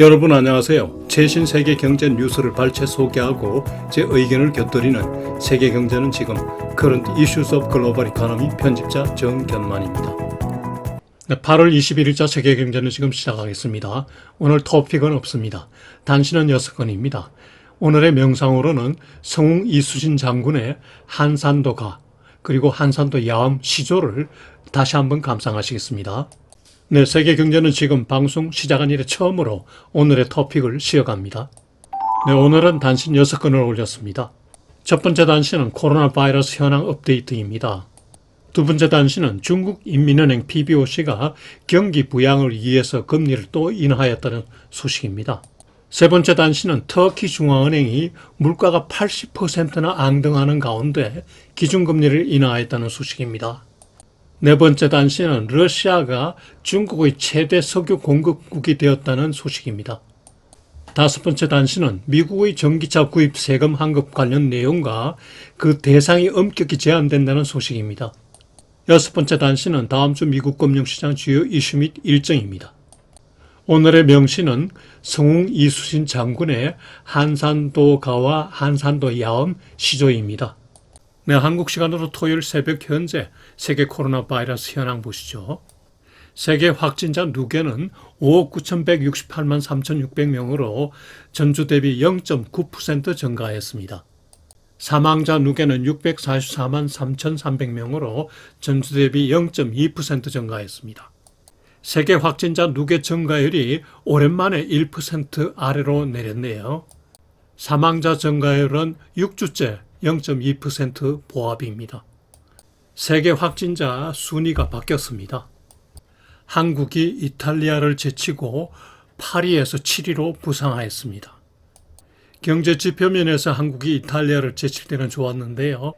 여러분 안녕하세요. 최신 세계 경제 뉴스를 발췌 소개하고 제 의견을 곁들이는 세계 경제는 지금 Current Issues of Global Economy 편집자 정견만입니다. 8월 21일자 세계 경제는 지금 시작하겠습니다. 오늘 토픽은 없습니다. 단신은 6건입니다. 오늘의 명상으로는 성웅 이수진 장군의 한산도가 그리고 한산도 야엄 시조를 다시 한번 감상하시겠습니다. 네, 세계 경제는 지금 방송 시작한 이래 처음으로 오늘의 토픽을 시어갑니다. 네, 오늘은 단신 6건을 올렸습니다. 첫 번째 단신은 코로나 바이러스 현황 업데이트입니다. 두 번째 단신은 중국 인민은행 PBOC가 경기 부양을 위해서 금리를 또 인하했다는 소식입니다. 세 번째 단신은 터키 중앙은행이 물가가 80%나 앙등하는 가운데 기준금리를 인하했다는 소식입니다. 네 번째 단신은 러시아가 중국의 최대 석유 공급국이 되었다는 소식입니다. 다섯 번째 단신은 미국의 전기차 구입 세금 환급 관련 내용과 그 대상이 엄격히 제한된다는 소식입니다. 여섯 번째 단신은 다음 주 미국 금융시장 주요 이슈 및 일정입니다. 오늘의 명시는 성웅 이수진 장군의 한산도가와 한산도 야엄 시조입니다. 네, 한국 시간으로 토요일 새벽 현재 세계 코로나 바이러스 현황 보시죠. 세계 확진자 누계는 5억 9,168만 3,600명으로 전주 대비 0.9% 증가했습니다. 사망자 누계는 644만 3,300명으로 전주 대비 0.2% 증가했습니다. 세계 확진자 누계 증가율이 오랜만에 1% 아래로 내렸네요. 사망자 증가율은 6주째 0.2% 보합입니다. 세계 확진자 순위가 바뀌었습니다. 한국이 이탈리아를 제치고 8위에서 7위로 부상하였습니다. 경제 지표 면에서 한국이 이탈리아를 제칠 때는 좋았는데요.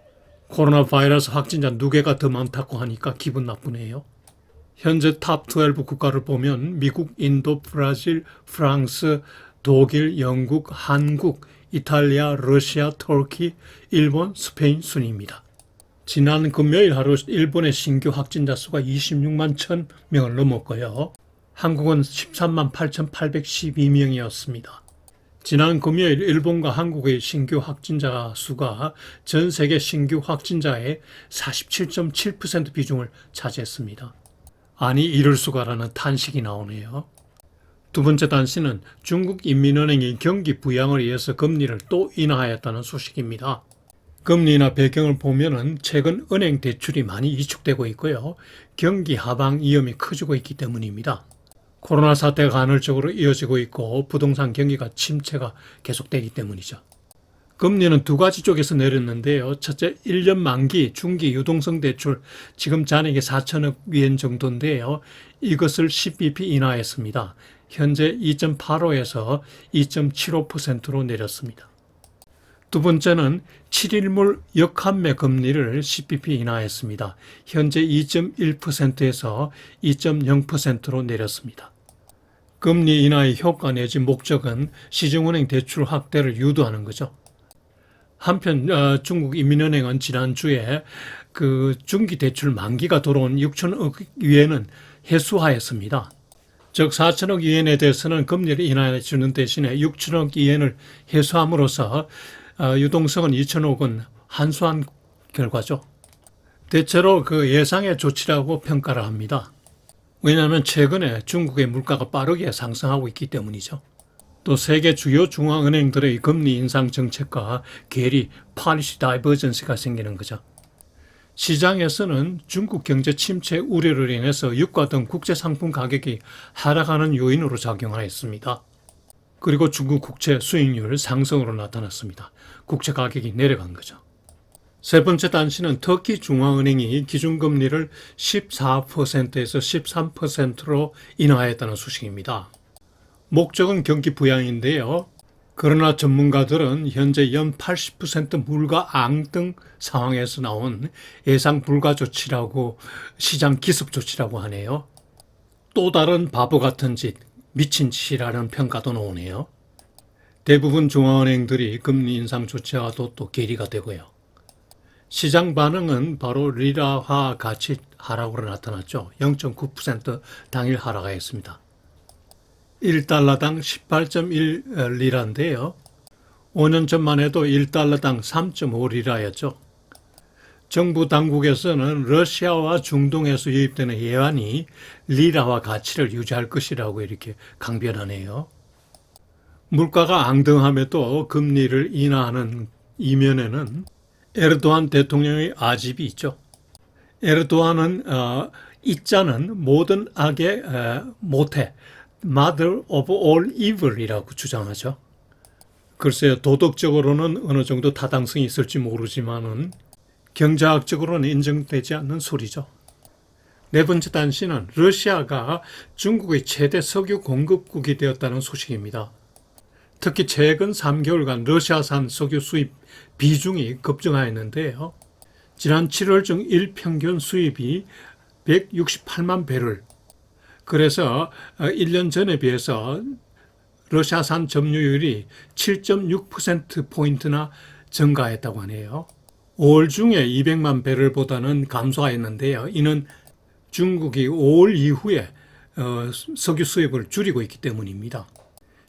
코로나 바이러스 확진자 누계가 더 많다고 하니까 기분 나쁘네요. 현재 탑 12 국가를 보면 미국, 인도, 브라질, 프랑스, 독일, 영국, 한국, 이탈리아, 러시아, 터키, 일본, 스페인 순입니다. 지난 금요일 하루 일본의 신규 확진자 수가 26만 1,000명을 넘었고요. 한국은 13만 8,812명이었습니다. 지난 금요일 일본과 한국의 신규 확진자 수가 전 세계 신규 확진자의 47.7% 비중을 차지했습니다. 아니 이럴 수가라는 탄식이 나오네요. 두 번째 단신은 중국 인민은행이 경기 부양을 위해서 금리를 또 인하했다는 소식입니다. 금리 인하 배경을 보면은 최근 은행 대출이 많이 위축되고 있고요. 경기 하방 위험이 커지고 있기 때문입니다. 코로나 사태가 간헐적으로 이어지고 있고 부동산 경기가 침체가 계속되기 때문이죠. 금리는 두 가지 쪽에서 내렸는데요. 첫째, 1년 만기 중기 유동성 대출 지금 잔액이 4천억 위안 정도인데요. 이것을 10bp 인하했습니다. 현재 2.85에서 2.75%로 내렸습니다. 두 번째는 7일물 역환매 금리를 10bp 인하했습니다. 현재 2.1%에서 2.0%로 내렸습니다. 금리 인하의 효과 내지 목적은 시중은행 대출 확대를 유도하는 거죠. 한편 중국 인민은행은 지난주에 그 중기 대출 만기가 돌아온 6천억 위안은 해소하였습니다. 즉 4천억 위안에 대해서는 금리를 인하해 주는 대신에 6천억 위안을 해소함으로써 유동성은 2천억은 환수한 결과죠. 대체로 그 예상의 조치라고 평가를 합니다. 왜냐하면 최근에 중국의 물가가 빠르게 상승하고 있기 때문이죠. 또 세계 주요 중앙은행들의 금리 인상 정책과 괴리, policy divergence가 생기는 거죠. 시장에서는 중국 경제 침체 우려를 인해서 유가 등 국제 상품 가격이 하락하는 요인으로 작용하였습니다. 그리고 중국 국채 수익률 상승으로 나타났습니다. 국채 가격이 내려간 거죠. 세 번째 단신은 터키 중앙은행이 기준금리를 14%에서 13%로 인하했다는 소식입니다. 목적은 경기 부양인데요. 그러나 전문가들은 현재 연 80% 물가 앙등 상황에서 나온 예상 불가 조치라고 시장 기습 조치라고 하네요. 또 다른 바보 같은 짓, 미친 짓이라는 평가도 나오네요. 대부분 중앙은행들이 금리 인상 조치와도 또 괴리가 되고요. 시장 반응은 바로 리라화 가치 하락으로 나타났죠. 0.9% 당일 하락하였습니다. 1달러당 18.1리라인데요. 5년 전만 해도 1달러당 3.5리라였죠. 정부 당국에서는 러시아와 중동에서 유입되는 예환이 리라와 가치를 유지할 것이라고 이렇게 강변하네요. 물가가 앙등함에도 금리를 인하하는 이면에는 에르도안 대통령의 아집이 있죠. 에르도안은 이자는 모든 악의 모태, Mother of all evil이라고 주장하죠. 글쎄요, 도덕적으로는 어느 정도 타당성이 있을지 모르지만은 경제학적으로는 인정되지 않는 소리죠. 네 번째 단신은 러시아가 중국의 최대 석유 공급국이 되었다는 소식입니다. 특히 최근 3개월간 러시아산 석유 수입 비중이 급증하였는데요. 지난 7월 중 일평균 수입이 168만 배럴. 그래서 1년 전에 비해서 러시아산 점유율이 7.6%포인트나 증가했다고 하네요. 5월 중에 200만 배럴보다는 감소하였는데요. 이는 중국이 5월 이후에 석유 수입을 줄이고 있기 때문입니다.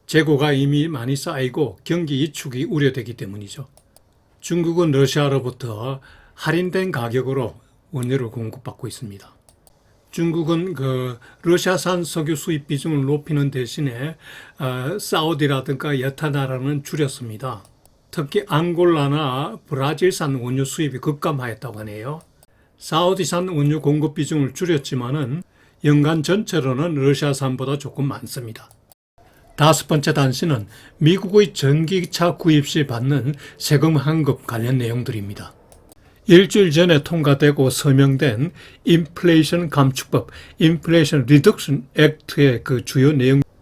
재고가 이미 많이 쌓이고 경기 위축이 우려되기 때문이죠. 중국은 러시아로부터 할인된 가격으로 원유를 공급받고 있습니다. 중국은 러시아산 석유 수입 비중을 높이는 대신에 사우디라든가 여타 나라는 줄였습니다. 특히 앙골라나 브라질산 원유 수입이 급감하였다고 하네요. 사우디산 원유 공급 비중을 줄였지만은 연간 전체로는 러시아산보다 조금 많습니다. 다섯 번째 단신은 미국의 전기차 구입 시 받는 세금 환급 관련 내용들입니다. 일주일 전에 통과되고 서명된 인플레이션 감축법, 인플레이션 리덕션 액트의 그 주요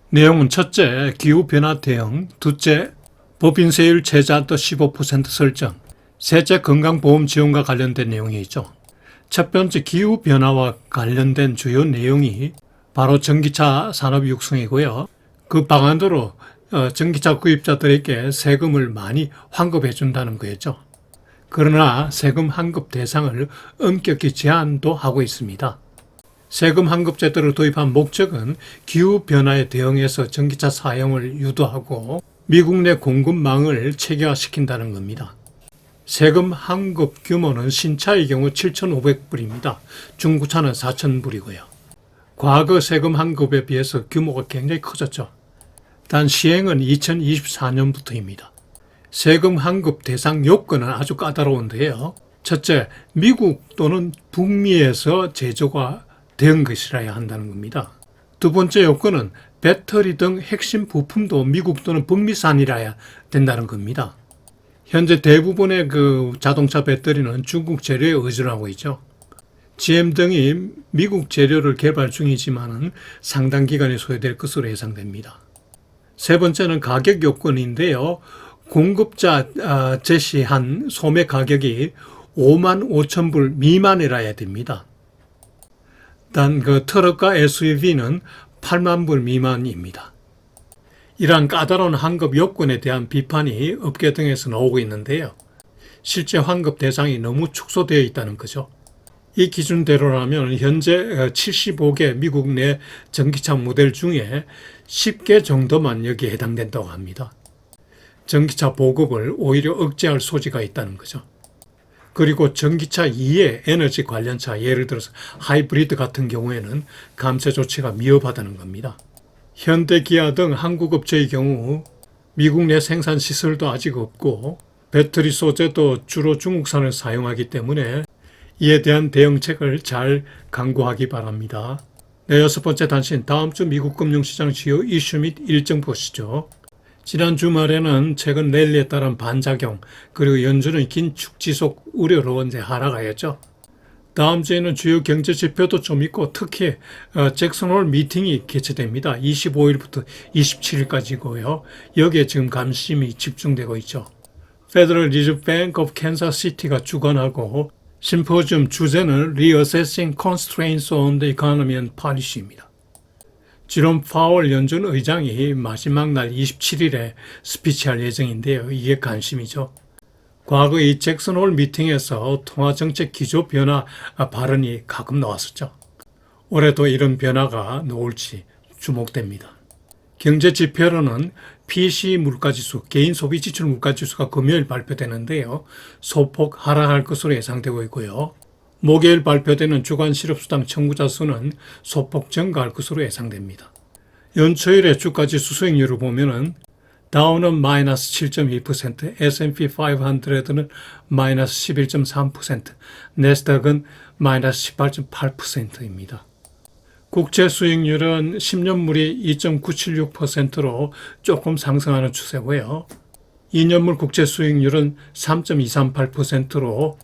내용은 첫째, 기후변화 대응, 둘째, 법인세율 최저한도 15% 설정, 셋째, 건강보험 지원과 관련된 내용이 있죠. 첫 번째, 기후변화와 관련된 주요 내용이 바로 전기차 산업 육성이고요. 그 방안으로 전기차 구입자들에게 세금을 많이 환급해 준다는 거였죠. 그러나 세금 환급 대상을 엄격히 제한도 하고 있습니다. 세금 환급 제도를 도입한 목적은 기후변화에 대응해서 전기차 사용을 유도하고 미국 내 공급망을 체계화시킨다는 겁니다. 세금 환급 규모는 신차의 경우 7,500불입니다. 중고차는 4,000불이고요. 과거 세금 환급에 비해서 규모가 굉장히 커졌죠. 단 시행은 2024년부터입니다. 세금 환급 대상 요건은 아주 까다로운데요. 첫째, 미국 또는 북미에서 제조가 된 것이라야 한다는 겁니다. 두 번째 요건은 배터리 등 핵심 부품도 미국 또는 북미산이라야 된다는 겁니다. 현재 대부분의 자동차 배터리는 중국 재료에 의존하고 있죠. GM 등이 미국 재료를 개발 중이지만은 상당 기간이 소요될 것으로 예상됩니다. 세 번째는 가격 요건인데요. 공급자 제시한 소매 가격이 55,000불 미만이라야 됩니다. 단 트럭과 SUV는 8만 불 미만입니다. 이러한 까다로운 환급 요건에 대한 비판이 업계 등에서 나오고 있는데요. 실제 환급 대상이 너무 축소되어 있다는 거죠. 이 기준대로라면 현재 75개 미국 내 전기차 모델 중에 10개 정도만 여기에 해당된다고 합니다. 전기차 보급을 오히려 억제할 소지가 있다는 거죠. 그리고 전기차 이외 에너지 관련차, 예를 들어서 하이브리드 같은 경우에는 감세 조치가 미흡하다는 겁니다. 현대, 기아 등 한국 업체의 경우 미국 내 생산 시설도 아직 없고 배터리 소재도 주로 중국산을 사용하기 때문에 이에 대한 대응책을 잘 강구하기 바랍니다. 네, 여섯 번째 단신, 다음 주 미국 금융시장 주요 이슈 및 일정 보시죠. 지난 주말에는 최근 랠리에 따른 반작용, 그리고 연준의 긴축 지속 우려로 이제 하락하였죠. 다음 주에는 주요 경제 지표도 좀 있고 특히 잭슨홀 미팅이 개최됩니다. 25일부터 27일까지고요. 여기에 지금 관심이 집중되고 있죠. Federal Reserve Bank of Kansas City가 주관하고 심포지엄 주제는 Reassessing Constraints on the Economy and Policy입니다. 제롬 파월 연준 의장이 마지막 날 27일에 스피치할 예정인데요. 이게 관심이죠. 과거 이 잭슨홀 미팅에서 통화정책 기조 변화 발언이 가끔 나왔었죠. 올해도 이런 변화가 나올지 주목됩니다. 경제 지표로는 PC 물가지수, 개인 소비 지출 물가지수가 금요일 발표되는데요. 소폭 하락할 것으로 예상되고 있고요. 목요일 발표되는 주간 실업수당 청구자 수는 소폭 증가할 것으로 예상됩니다. 연초일의 주가지수 수익률을 보면은 다우는 마이너스 7.2%, S&P 500는 마이너스 11.3%, 내스닥은 마이너스 18.8%입니다. 국채 수익률은 10년물이 2.976%로 조금 상승하는 추세고요. 2년물 국채 수익률은 3.238%로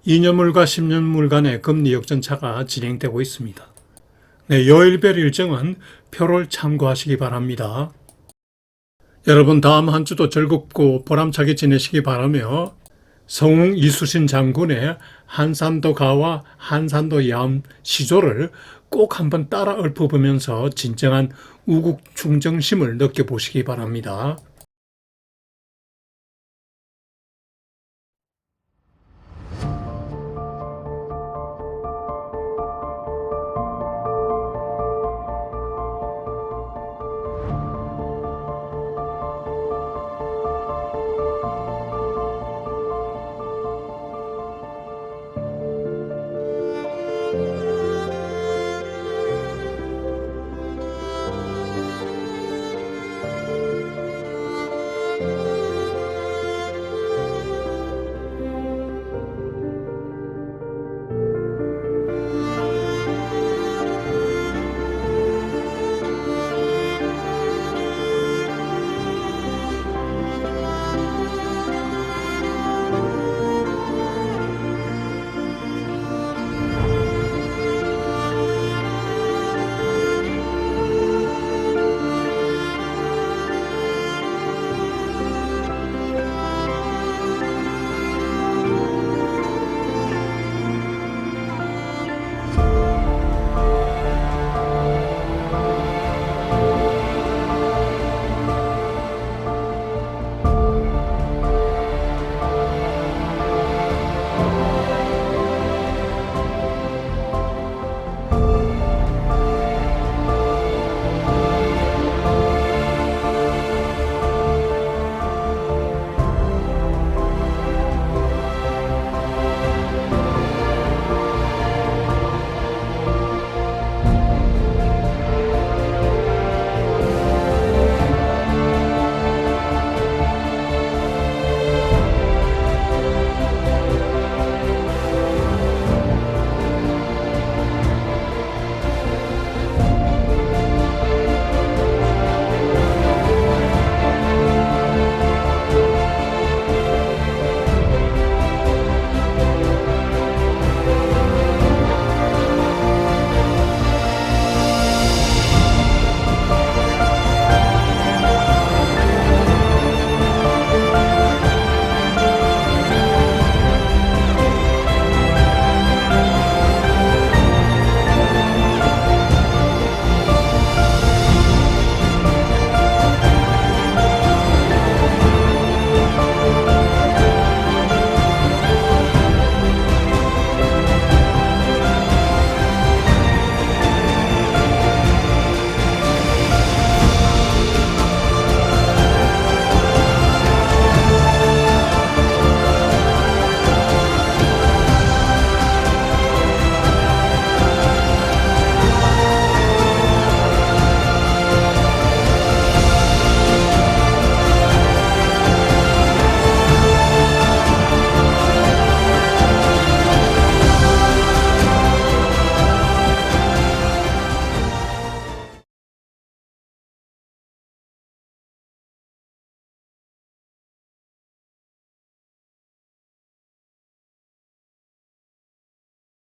2년물과 10년물 간의 금리 역전차가 진행되고 있습니다. 네, 요일별 일정은 표를 참고하시기 바랍니다. 여러분 다음 한 주도 즐겁고 보람차게 지내시기 바라며 성웅 이수신 장군의 한산도 가와 한산도 야음 시조를 꼭 한번 따라 읊어보면서 진정한 우국 충정심을 느껴보시기 바랍니다.